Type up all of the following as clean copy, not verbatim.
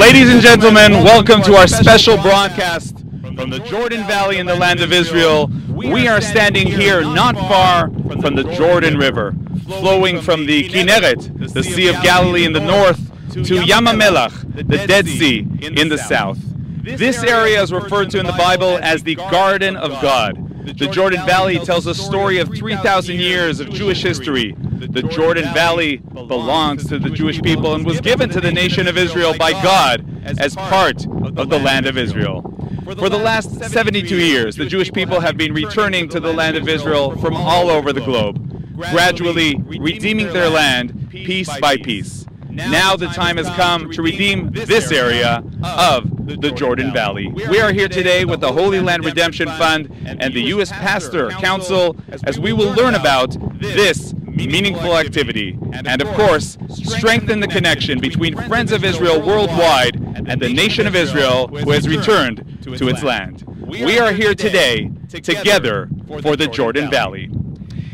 Ladies and gentlemen, welcome to our special broadcast from the Jordan Valley in the land of Israel. We are standing here not far from the Jordan River, flowing from the Keynote, the Sea of Galilee in the north, to Yam HaMelach, the Dead Sea, in the south. This area is referred to in the Bible as the Garden of God. The Jordan Valley tells a story of 3,000 years of Jewish history. The Jordan Valley belongs to the Jewish people and was given to the nation of Israel by God as part of the land of Israel. For the last 72 years, the Jewish people have been returning to the land of Israel from all over the globe, gradually redeeming their land piece by piece. Now the time has come to redeem this area of the Jordan Valley. We are here today with the Holy Land Redemption Fund and the U.S. Pastor Council as we will learn about this meaningful activity and, of course, strengthen the connection between Friends of Israel worldwide and the nation of Israel who has returned to its land. We are here today together for the Jordan Valley.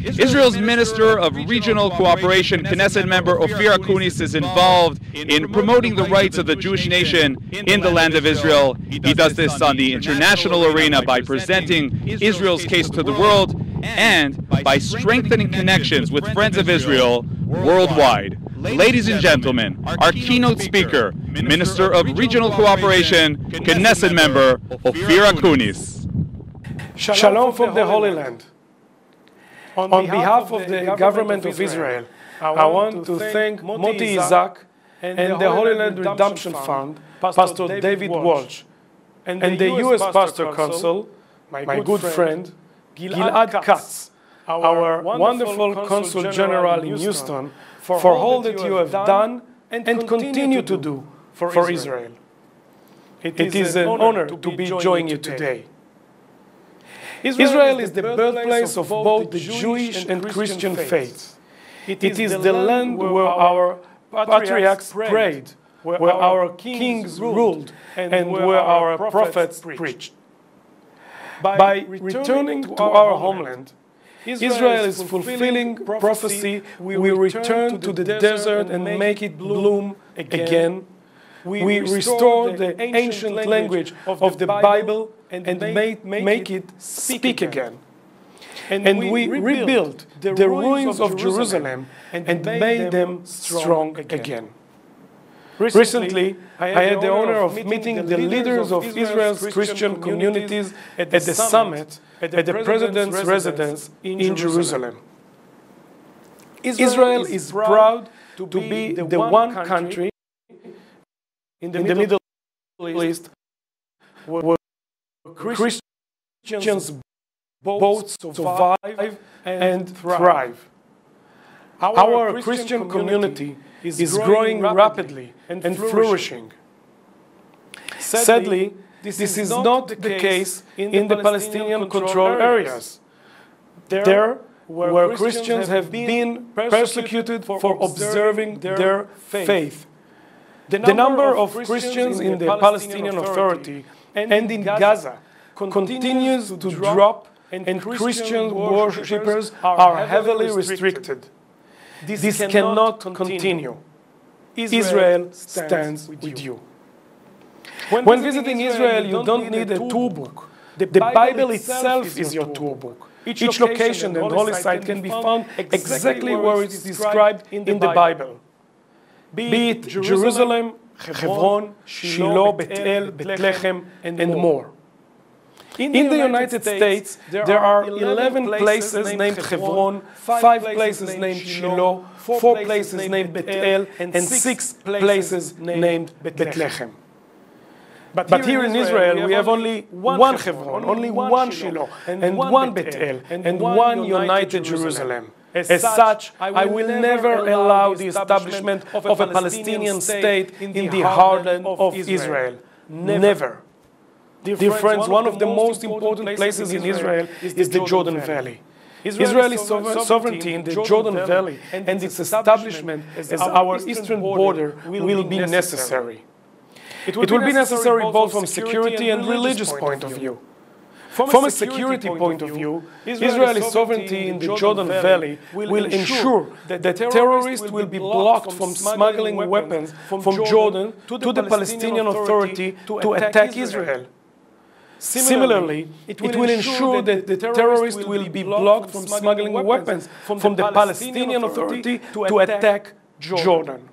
Israel's Minister of Regional Cooperation, Knesset member Ophir Akunis, is involved in promoting the rights of the Jewish nation in the land of Israel. He does this on the international arena by presenting Israel's case to the world and by strengthening connections with Friends of Israel worldwide. Ladies and gentlemen, our keynote speaker, Minister of Regional Cooperation, Knesset member Ophir Akunis. Shalom from the Holy Land. On behalf of the government of Israel, I want to thank Moti Isaac and the Holy Land Redemption Fund, Pastor David Welch, and the U.S. Pastor Council, my good friend, Gilad Katz, our wonderful Consul General in Houston, for all that you have done and continue to do for Israel. It is an honor to be joining you today. Israel is the birthplace of both the Jewish and Christian faiths. It is the land where our patriarchs prayed, where our kings ruled, and where our prophets preached. By returning to our homeland, Israel is fulfilling prophecy. We will return to the desert and make it bloom again. We restore the ancient language of the Bible and make it speak again. And we rebuilt the ruins of Jerusalem and made them strong again. Recently, I had the honor of meeting the leaders of Israel's Christian communities at the summit at the President's residence in Jerusalem. Israel is proud to be the one country in the Middle East where Christians both survive and thrive. Our Christian community is growing rapidly and flourishing. Sadly, this is not the case in the Palestinian-controlled areas. There, where Christians have been persecuted for observing their faith. The number of Christians in the Palestinian Authority and in Gaza continues to drop, and Christian worshippers are heavily restricted. This cannot continue. Israel stands with you. When visiting Israel, you don't need a tour book. The Bible itself is your tour book. Each location and holy site can be found exactly where it is described in the Bible. Be it Jerusalem, Hebron, Shiloh, Bethel, Bethlehem, and more. In the United States, there are 11 places named Hebron, 5 places named Shiloh, 4 places named Bethel, and 6 places named Bethlehem. But here in Israel, we have only one Hebron, only one Shiloh, and one Bethel, and one united Jerusalem. As such, I will never allow the establishment of a Palestinian state in the heartland of Israel. Never. Dear friends, one of the most important places in Israel is the Jordan Valley. Israeli sovereignty in the Jordan Valley and its establishment as our eastern border will be necessary. It will be necessary both from security and religious point of view. From a security point of view, Israeli sovereignty in the Jordan Valley will ensure that terrorists will be blocked from smuggling weapons from Jordan to the Palestinian Authority to attack Israel. Similarly, it will ensure that the terrorists will be blocked from smuggling weapons from the Palestinian Authority to attack Jordan.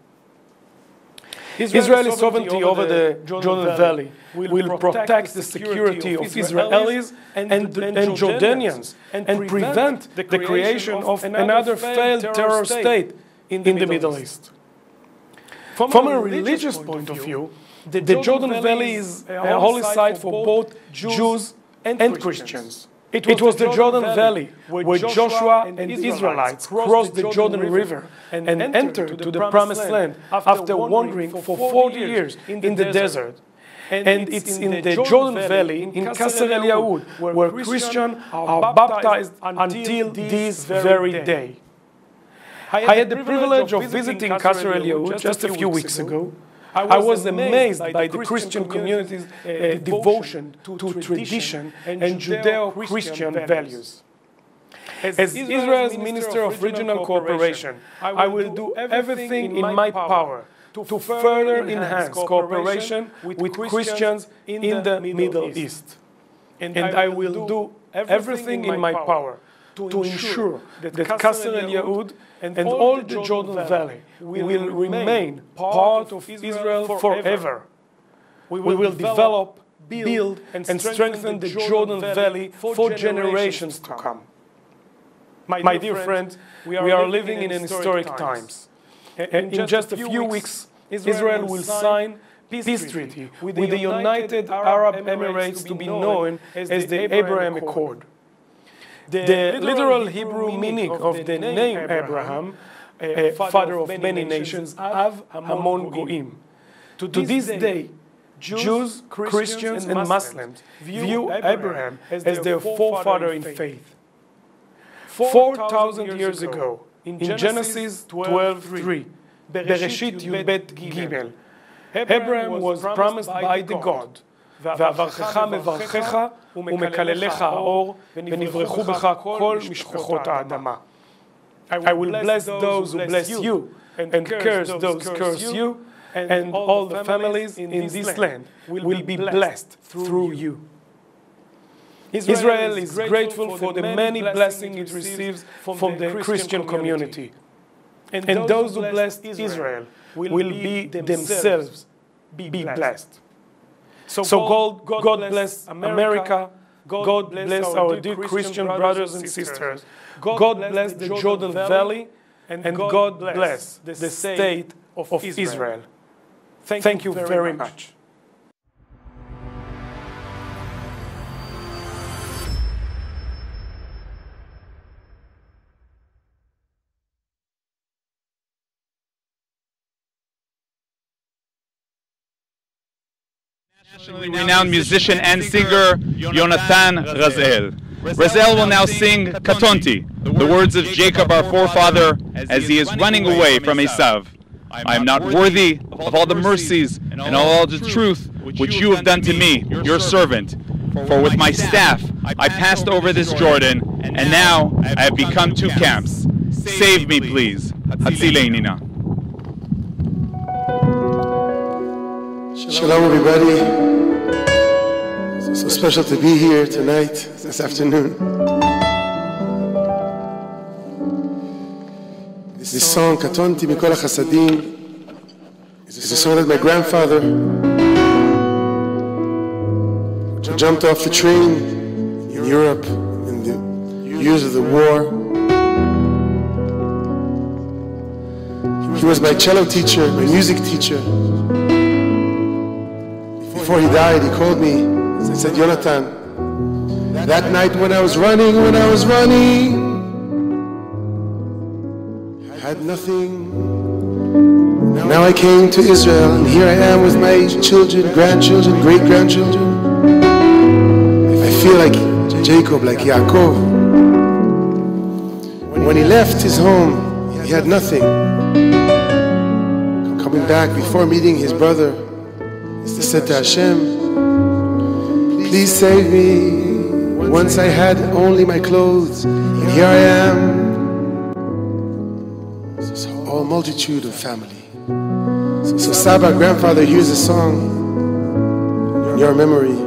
Israeli sovereignty over the Jordan Valley will protect the security of Israelis and Jordanians and prevent the creation of another failed terror state in the Middle East. From a religious point of view, the Jordan Valley is a holy site for both Jews and Christians. It was the Jordan Valley where Joshua and Israelites crossed the Jordan River and entered to the Promised Land after wandering for 40 years in the desert. And it's in the Jordan Valley, in Qasr el-Yahud, where Christians are baptized until this very day. I had the privilege of visiting Qasr el-Yahud just a few weeks ago. I was amazed by the Christian community's devotion to tradition and Judeo-Christian values. As Israel's Minister of Regional Cooperation, I will do everything in my power to further enhance cooperation with Christians in the Middle East. And I will do everything in my power to ensure that Qasr el-Yahud and all the Jordan Valley will remain part of Israel forever. We will develop, build, and strengthen the Jordan Valley for generations to come. My dear friends, we are living in historic times. And in just a few weeks, Israel will sign peace treaty with the United Arab Emirates, to be known as the Abraham Accord. The literal Hebrew meaning of the name Abraham, father of many nations, Av Hamon Goim. To this day, Jews, Christians, and Muslims view Abraham as their forefather in faith. 4,000 years ago, in Genesis 12:3, Bereshit Yud-Bet Gimel, Abraham was promised by the God, ואברכך מברכך ומקללך האור ונברכו בך כל משפחות האדמה. I will bless those who bless you and curse those who curse you, and all the families in this land will be blessed through you. Israel is grateful for the many blessings it receives from the Christian community. And those who bless Israel will be themselves be blessed. So God bless America, God bless our dear Christian brothers and sisters, God bless the Jordan Valley, and God bless the state of Israel. Thank you very much. Nationally renowned musician and singer Yonatan Razel. Razel will now sing Katonti, the words of Jacob our forefather, as he is running away from Esav. I am not worthy of all the mercies and all the truth which you have done to me, your servant. For with my staff I passed over this Jordan, and now I have become two camps. Save me, please. Hatzileinina. Shalom, everybody. So special to be here tonight, this afternoon. This song, Katonti Mikol HaChasadim, is a song that my grandfather jumped off the train in Europe in the years of the war. He was my cello teacher, my music teacher. Before he died, he called me and said, Yonatan, that night when I was running, I had nothing. Now I came to Israel, and here I am with my children, grandchildren, great-grandchildren. I feel like Jacob, like Yaakov. When he left his home, he had nothing. Coming back, before meeting his brother, he said to Hashem, please save me. Once I had only my clothes, and here I am. This whole multitude of family. So Saba, grandfather, here's a song in your memory.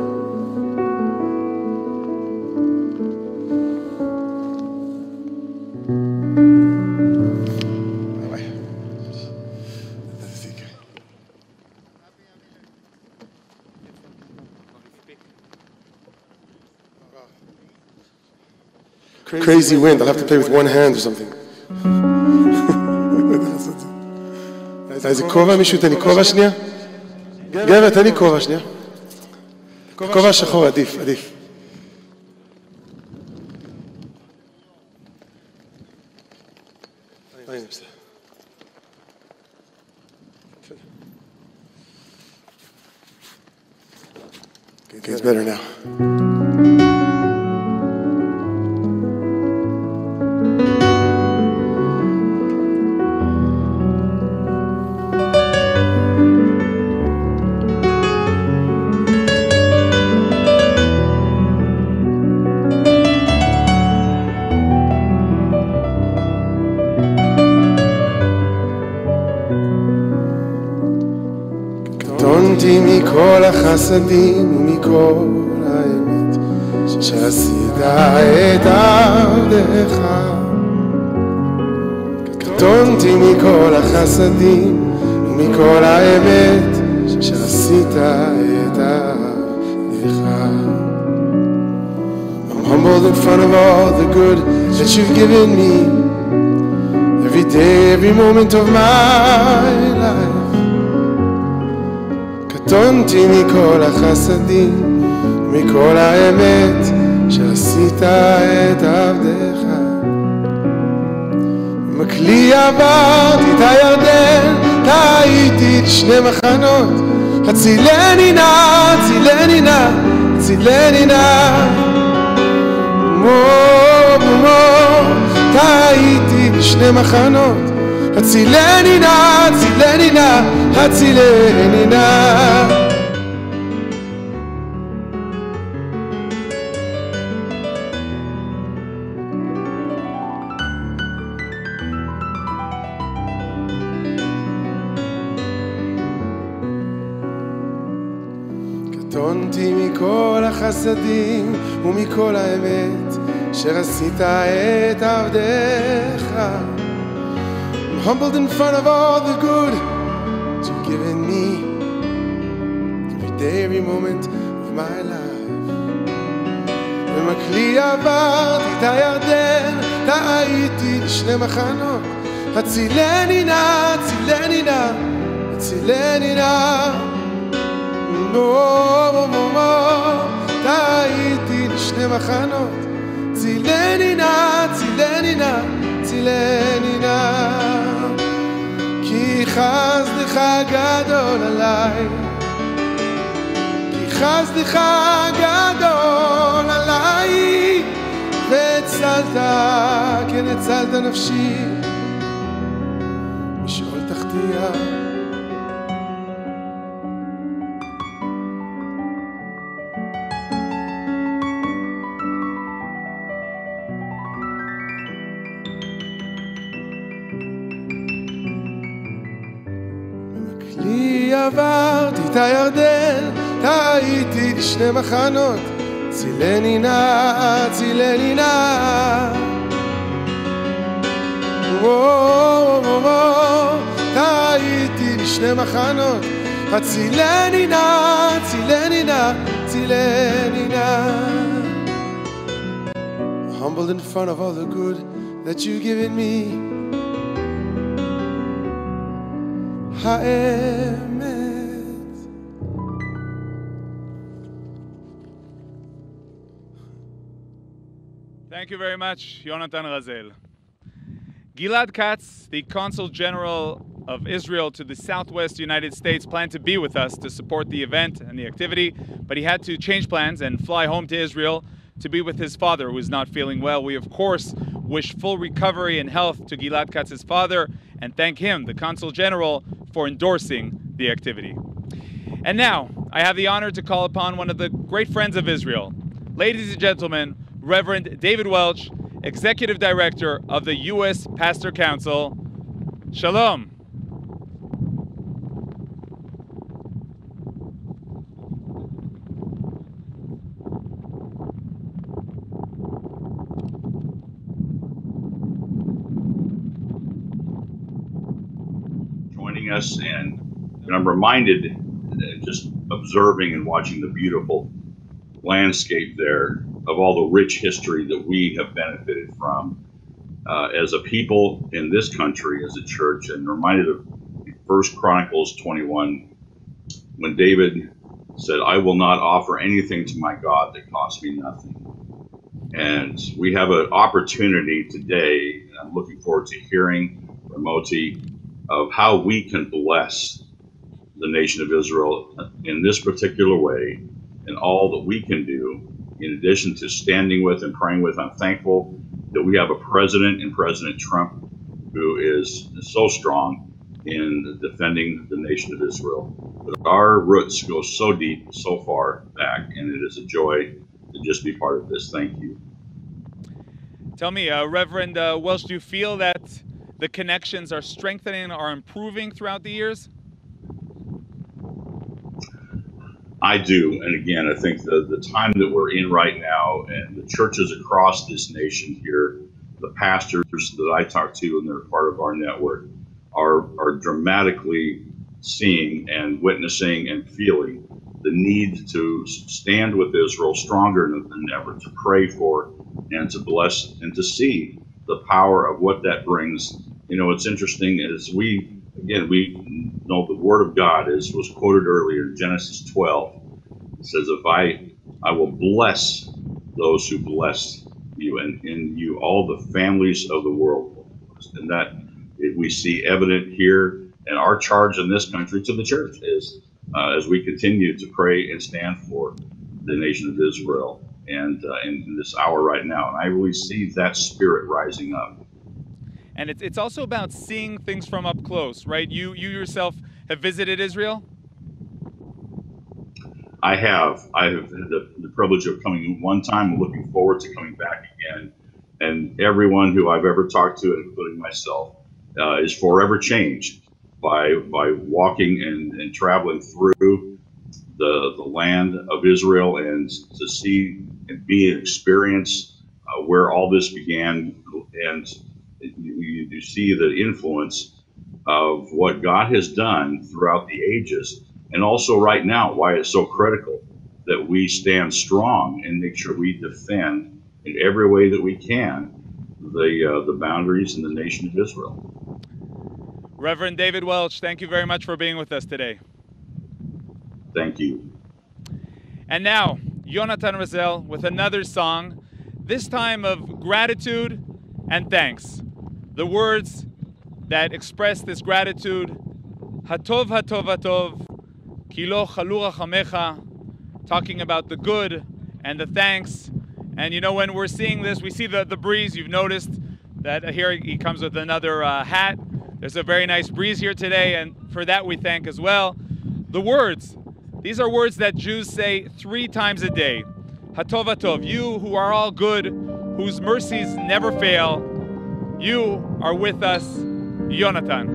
Crazy wind, I'll have to play with one hand or something. איזה כובע? מישהו תן לי כובע שנייה? גבר, תן לי כובע שנייה. כובע שחור, עדיף, עדיף. Okay, it's better now. קטונתי מכל החסדים ומכל האמת שעשית את עבדך. קטונתי מכל החסדים ומכל האמת שעשית את עבדך. I'm humbled in front of all the good that you've given me every day, every moment of my life. קטונתי מכל החסדים, מכל האמת שעשית את עבדך. עם הכלי עברתי את הירדן, טעיתי את שני מחנות. הצילני נא, הצילני נא, הצילני נא. טעיתי בשני מחנות. הצילני נא, הצילני נא, הצילני נא. קטונתי מכל החסדים ומכל האמת שעשית את עבדך. Humbled in front of all the good that you've given me every day, every moment of my life. עם הכלי עברתי את הירדן, טעיתי לשני מחנות. הצילני נא, הצילני נא, הצילני נא. טעיתי לשני מחנות. צילני נא, צילני נא, צילני נא. כי חסדך גדול עליי, כי חסדך גדול עליי, והצלת, כן הצלת נפשי משאול תחתיה. עברתי את הירדן, טעיתי לשני מחנות. צילני נא, צילני נא. טעיתי לשני מחנות. הצילני נא, צילני נא, צילני נא. Humbled in front of all the good that you've given me. האמת. Thank you very much, Yonatan Razel. Gilad Katz, the Consul General of Israel to the Southwest United States, planned to be with us to support the event and the activity, but he had to change plans and fly home to Israel to be with his father, who is not feeling well. We, of course, wish full recovery and health to Gilad Katz's father and thank him, the Consul General, for endorsing the activity. And now, I have the honor to call upon one of the great friends of Israel, Ladies and gentlemen, Reverend David Welch, Executive Director of the U.S. Pastor Council. Shalom. Joining us, and I'm reminded, just observing and watching the beautiful landscape there, of all the rich history that we have benefited from as a people in this country, as a church, and reminded of 1 Chronicles 21, when David said, "I will not offer anything to my God that costs me nothing." And we have an opportunity today, and I'm looking forward to hearing from Moti of how we can bless the nation of Israel in this particular way, and all that we can do in addition to standing with and praying with. I'm thankful that we have a president in President Trump who is so strong in defending the nation of Israel. But our roots go so deep, so far back, and it is a joy to just be part of this. Thank you. Tell me, Reverend Welch, do you feel that the connections are strengthening, are improving throughout the years? I do. And again, I think the time that we're in right now, and the churches across this nation here, the pastors that I talk to, and they're part of our network, are dramatically seeing and witnessing and feeling the need to stand with Israel stronger than ever, to pray for and to bless and to see the power of what that brings. You know, it's interesting as we know the Word of God was quoted earlier in Genesis 12. It says, "If I will bless those who bless you, and in you all the families of the world will be blessed." And that we see evident here. And our charge in this country to the church is, as we continue to pray and stand for the nation of Israel, and in this hour right now. And I really see that spirit rising up. And it's also about seeing things from up close, right? You yourself have visited Israel? I have had the privilege of coming one time, and looking forward to coming back again. And everyone who I've ever talked to, including myself, is forever changed by walking and traveling through the land of Israel, and to see and be and experience where all this began. And you see the influence of what God has done throughout the ages, and also right now, why it's so critical that we stand strong and make sure we defend in every way that we can the boundaries in the nation of Israel. Reverend David Welch, thank you very much for being with us today. Thank you. And now, Yonatan Razel with another song, this time of gratitude and thanks. The words that express this gratitude, Hatov, Hatov, Hatov, Ki lo chalu rachamecha, talking about the good and the thanks. And you know, when we're seeing this, we see the breeze. You've noticed that here he comes with another hat. There's a very nice breeze here today, and for that we thank as well. The words, these are words that Jews say 3 times a day. Hatov, Hatov, you who are all good, whose mercies never fail, you are with us, Yonatan.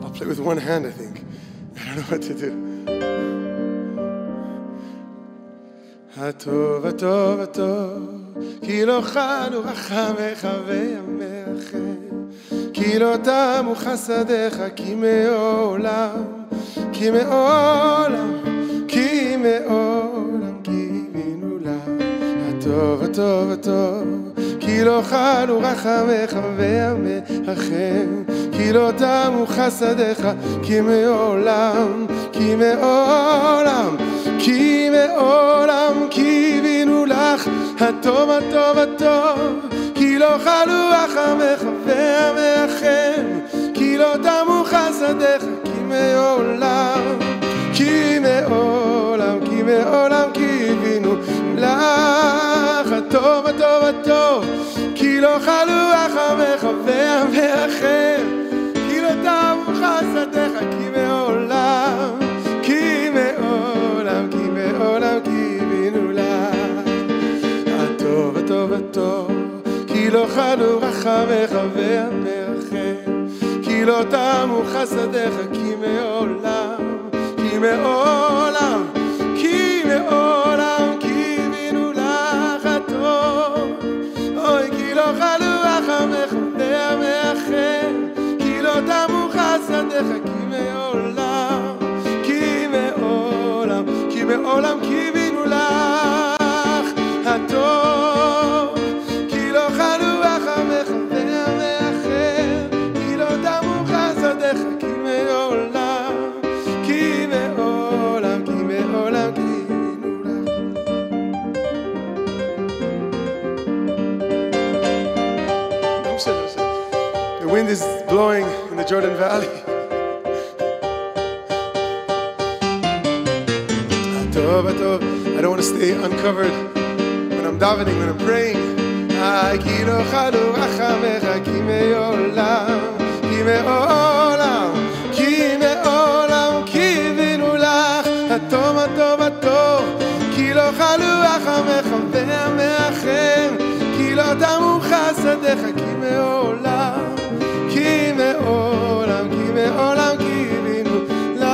I'll play with one hand, I think. I don't know what to do. Hatov, Hatov, Hatov, Ki lo chanu rachamecha ve'yamecha, Ki lo tamu chasadecha, Ki me'olam, Ki me'olam, Ki me'olam, Ki vinu la. Hatov, Hatov, Hatov, Ki lo chanu rachamecha ve'yamecha, Ki lo tamu chasadecha, Ki me'olam, Ki me'olam, Ki me'olam, Ki vinu lach. Hatov, Hatov, Hatov, Ki lo chalu rachamecha ve'yamecha, Ki lo tamu chasadecha, Ki me'olam, Ki me'olam, Ki me'olam, Ki vinu lach. Hatov, Hatov, Hatov, Ki lo chalu rachamecha ve'yamecha, Ki lo tamu chasadecha, Ki me'olam, Ki me'olam, Ki me'olam, Ki vinu lach. לא חלו רחמך והמרחם, כי לא תמו חסדיך, כי מעולם, כי מעולם, כי מעולם קיווינו לך הטוב. אוי, כי לא חלו רחמך והמרחם, כי לא תמו חסדיך, כי מעולם, כי מעולם, כי מעולם קיווינו לך הטוב. כי לא חלו רחמך והמרחם, כי לא תמו חסדיך, כי מעולם, כי מעולם, כי מעולם קיווינו לך. The wind is blowing in the Jordan Valley. I don't want to stay uncovered when I'm davening, when I'm praying. כי לא חלו רחמך, כי מעולם, כי מעולם, כי מעולם קיווינו לך הטוב, הטוב, הטוב. כי לא חלו רחמך והמרחם, כי לא תמו חסדיך, כי מעולם, כי מעולם, כי מעולם קיווינו לך.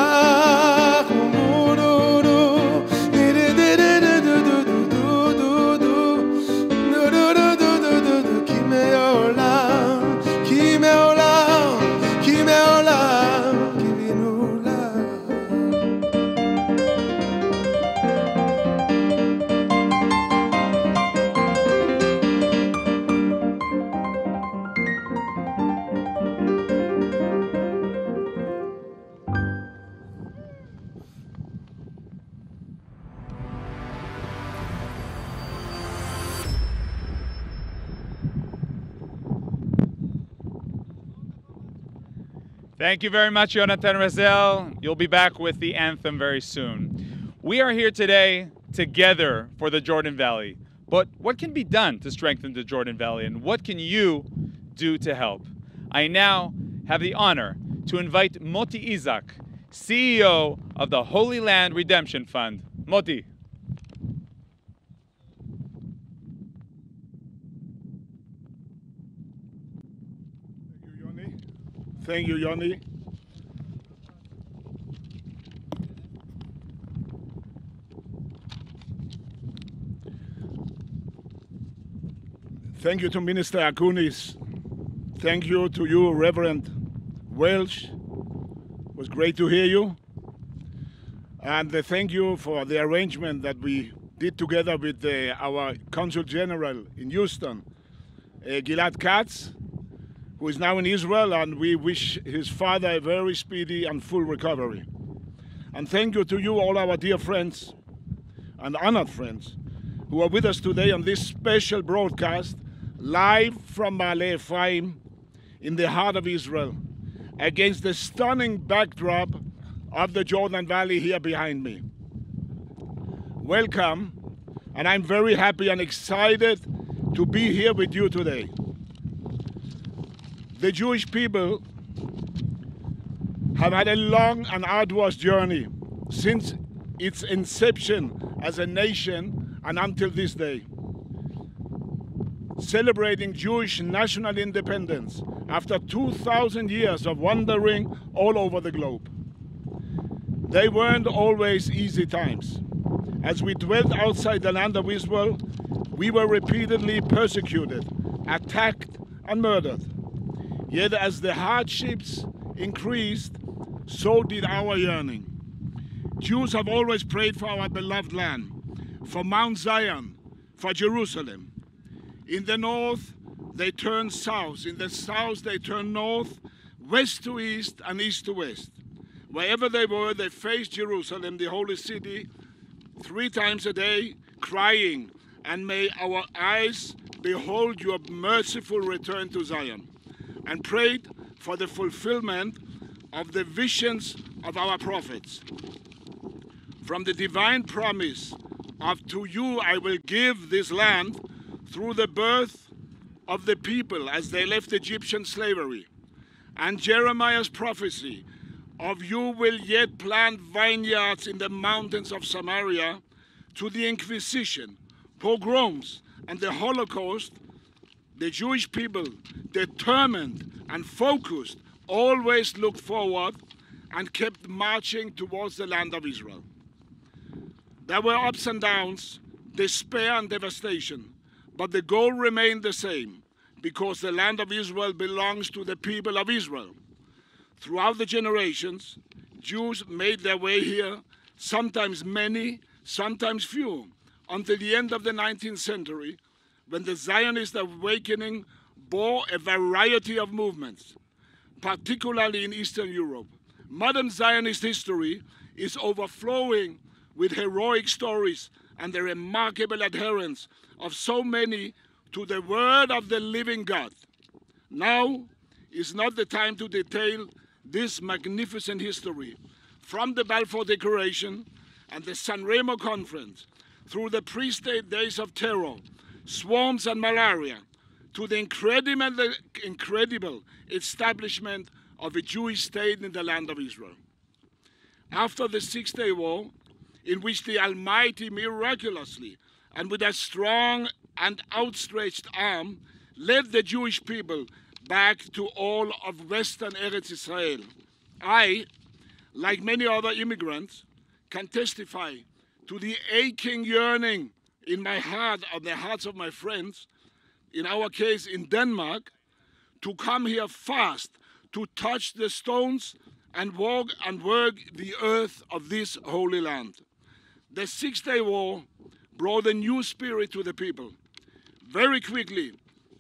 Thank you very much, Jonathan Razel. You'll be back with the anthem very soon. We are here today together for the Jordan Valley. But what can be done to strengthen the Jordan Valley, and what can you do to help? I now have the honor to invite Moti Isaac, CEO of the Holy Land Redemption Fund. Moti. Thank you, Yoni. Thank you to Minister Akunis. Thank you to you, Reverend Welch. It was great to hear you. And thank you for the arrangement that we did together with our Consul General in Houston, Gilad Katz, who is now in Israel, and we wish his father a very speedy and full recovery. And thank you to you, all our dear friends and honored friends who are with us today on this special broadcast, live from Ma'ale Ephraim in the heart of Israel, against the stunning backdrop of the Jordan Valley here behind me. Welcome, and I'm very happy and excited to be here with you today. The Jewish people have had a long and arduous journey since its inception as a nation and until this day, celebrating Jewish national independence after 2,000 years of wandering all over the globe. They weren't always easy times. As we dwelt outside the land of Israel, we were repeatedly persecuted, attacked, and murdered. Yet as the hardships increased, so did our yearning. Jews have always prayed for our beloved land, for Mount Zion, for Jerusalem. In the north, they turned south. In the south, they turned north, west to east, and east to west. Wherever they were, they faced Jerusalem, the holy city, 3 times a day, crying, "And may our eyes behold your merciful return to Zion," and prayed for the fulfillment of the visions of our prophets. From the divine promise of "to you I will give this land," through the birth of the people as they left Egyptian slavery, and Jeremiah's prophecy of "you will yet plant vineyards in the mountains of Samaria," to the Inquisition, pogroms, and the Holocaust, The Jewish people, determined and focused, always looked forward and kept marching towards the land of Israel. There were ups and downs, despair and devastation, but the goal remained the same, because the land of Israel belongs to the people of Israel. Throughout the generations, Jews made their way here, sometimes many, sometimes few, until the end of the 19th century, when the Zionist awakening bore a variety of movements, particularly in Eastern Europe. Modern Zionist history is overflowing with heroic stories and the remarkable adherence of so many to the word of the living God. Now is not the time to detail this magnificent history, from the Balfour Declaration and the San Remo Conference, through the pre-state days of terror, swarms and malaria, to the incredible establishment of a Jewish state in the land of Israel. After the Six-Day War, in which the Almighty miraculously and with a strong and outstretched arm led the Jewish people back to all of Western Eretz Israel, I, like many other immigrants, can testify to the aching yearning in my heart and the hearts of my friends, in our case in Denmark, to come here fast, to touch the stones and walk and work the earth of this holy land. The Six-Day War brought a new spirit to the people. Very quickly,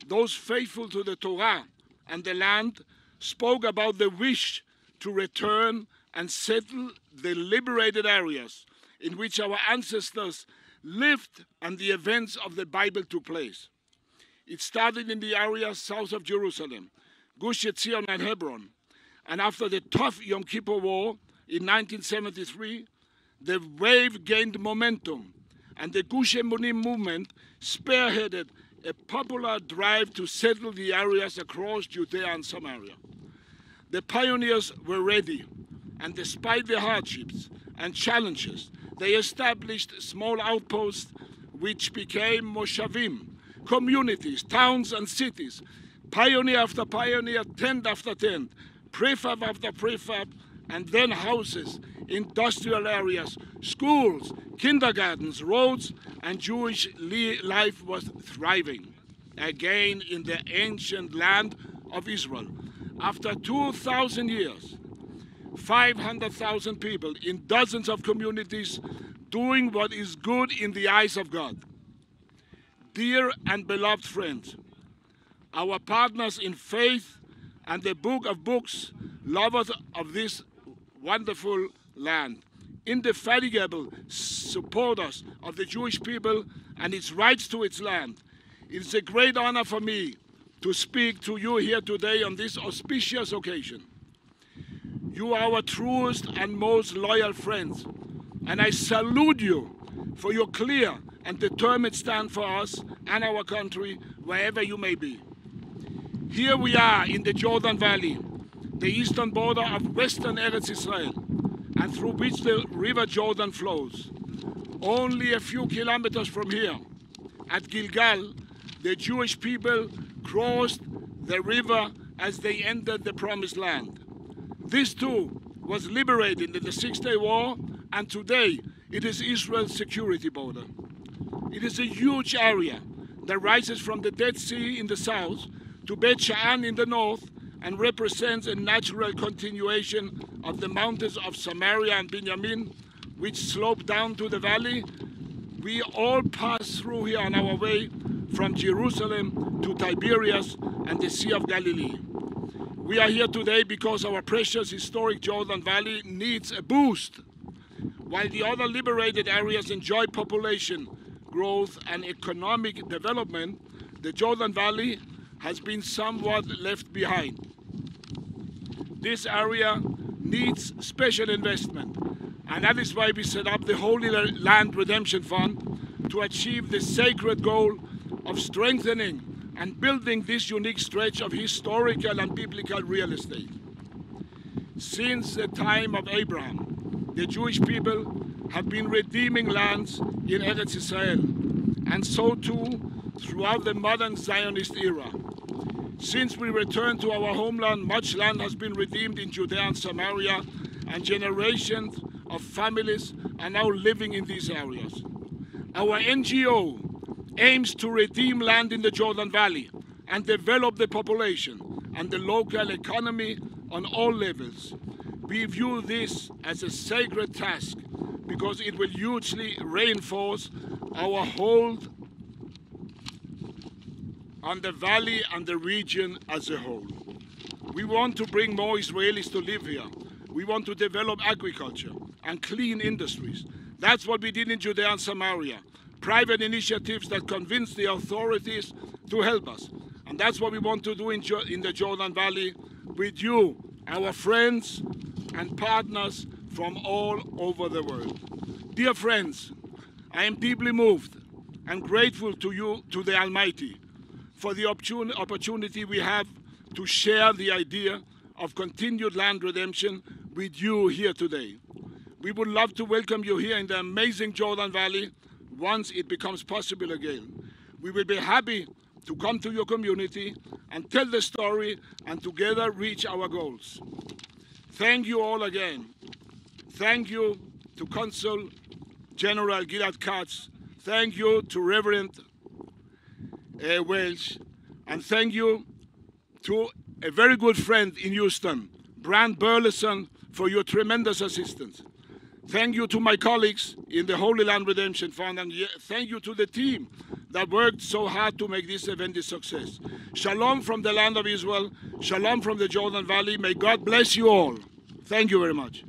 those faithful to the Torah and the land spoke about the wish to return and settle the liberated areas in which our ancestors lived and the events of the Bible took place. It started in the area south of Jerusalem, Gush Etzion and Hebron, and after the tough Yom Kippur War in 1973, the wave gained momentum, and the Gush Emunim movement spearheaded a popular drive to settle the areas across Judea and Samaria. The pioneers were ready, and despite the hardships and challenges, they established small outposts which became moshavim, communities, towns and cities, pioneer after pioneer, tent after tent, prefab after prefab, and then houses, industrial areas, schools, kindergartens, roads, and Jewish life was thriving again in the ancient land of Israel. After 2,000 years, 500,000 people in dozens of communities doing what is good in the eyes of God. Dear and beloved friends, our partners in faith and the book of books, lovers of this wonderful land, indefatigable supporters of the Jewish people and its rights to its land. It is a great honor for me to speak to you here today on this auspicious occasion. You are our truest and most loyal friends, and I salute you for your clear and determined stand for us and our country, wherever you may be. Here we are in the Jordan Valley, the eastern border of Western Eretz Israel, and through which the river Jordan flows. Only a few kilometers from here, at Gilgal, the Jewish people crossed the river as they entered the Promised Land. This too was liberated in the Six-Day War, and today it is Israel's security border. It is a huge area that rises from the Dead Sea in the south to Beit Sha'an in the north, and represents a natural continuation of the mountains of Samaria and Binyamin, which slope down to the valley. We all pass through here on our way from Jerusalem to Tiberias and the Sea of Galilee. We are here today because our precious historic Jordan Valley needs a boost. While the other liberated areas enjoy population growth and economic development, the Jordan Valley has been somewhat left behind. This area needs special investment, and that is why we set up the Holy Land Redemption Fund to achieve the sacred goal of strengthening and building this unique stretch of historical and biblical real estate. Since the time of Abraham, the Jewish people have been redeeming lands in Eretz Israel, and so too throughout the modern Zionist era. Since we returned to our homeland, much land has been redeemed in Judea and Samaria, and generations of families are now living in these areas. Our NGO aims to redeem land in the Jordan Valley and develop the population and the local economy on all levels. We view this as a sacred task because it will hugely reinforce our hold on the valley and the region as a whole. We want to bring more Israelis to live here. We want to develop agriculture and clean industries. That's what we did in Judea and Samaria. Private initiatives that convinced the authorities to help us. And that's what we want to do in the Jordan Valley with you, our friends and partners from all over the world. Dear friends, I am deeply moved and grateful to you, to the Almighty, for the opportunity we have to share the idea of continued land redemption with you here today. We would love to welcome you here in the amazing Jordan Valley once it becomes possible again. We will be happy to come to your community and tell the story and together reach our goals. Thank you all again. Thank you to Consul General Gilad Katz. Thank you to Reverend Welch. And thank you to a very good friend in Houston, Brand Burleson, for your tremendous assistance. Thank you to my colleagues in the Holy Land Redemption Fund, and thank you to the team that worked so hard to make this event a success. Shalom from the land of Israel. Shalom from the Jordan Valley. May God bless you all. Thank you very much.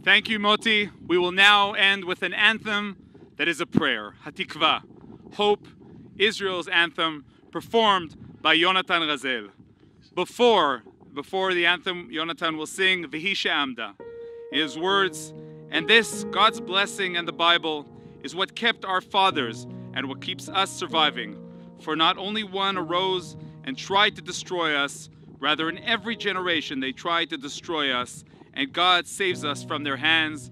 Thank you, Moti. We will now end with an anthem that is a prayer, Hatikva, Hope, Israel's anthem, performed by Yonatan Razel. Before the anthem, Yonatan will sing V'hi she'amda. In his words, and this, God's blessing and the Bible, is what kept our fathers and what keeps us surviving. For not only one arose and tried to destroy us, rather in every generation they tried to destroy us, and God saves us from their hands.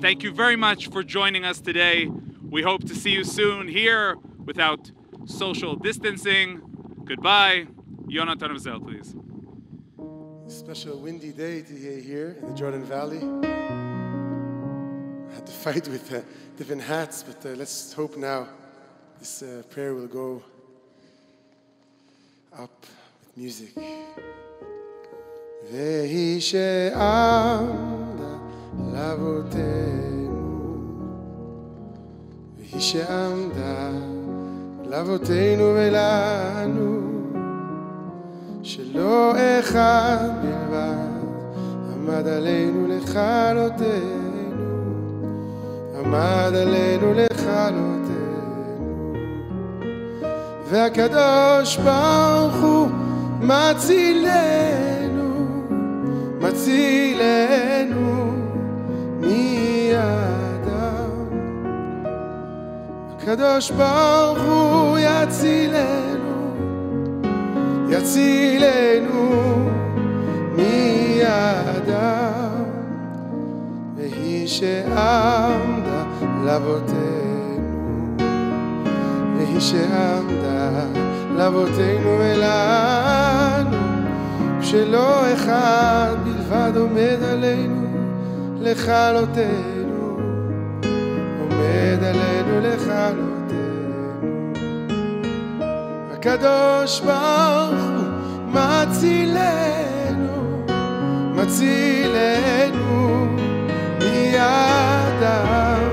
Thank you very much for joining us today. We hope to see you soon here without social distancing. Goodbye. Yonatan Razel, please. Special windy day here in the Jordan Valley. I had to fight with different hats, but let's hope now this prayer will go up with music. V'hi she'amda לאבותינו, והיא שעמדה לאבותינו ולנו, שלא אחד בלבד עמד עלינו לכלותנו, עמד עלינו לכלותנו, והקדוש ברוך הוא מצילנו, מצילנו מידם. הקדוש ברוך הוא יצילנו, יצילנו מידם. והיא שעמדה לאבותינו, והיא שעמדה לאבותינו ולנו, שלא אחד בלבד עומד עלינו לכלותנו, עומד עלינו לכלותנו. הקדוש ברוך הוא מצילנו, מצילנו מידם.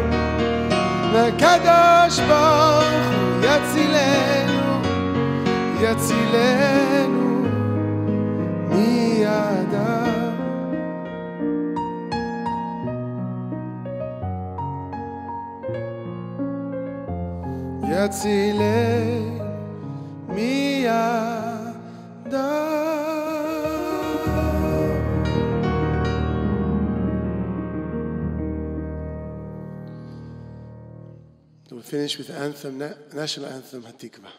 הקדוש ברוך הוא יצילנו, יצילנו מידם. יצילנו מידם. We'll finish with the anthem, national anthem, Hatikva.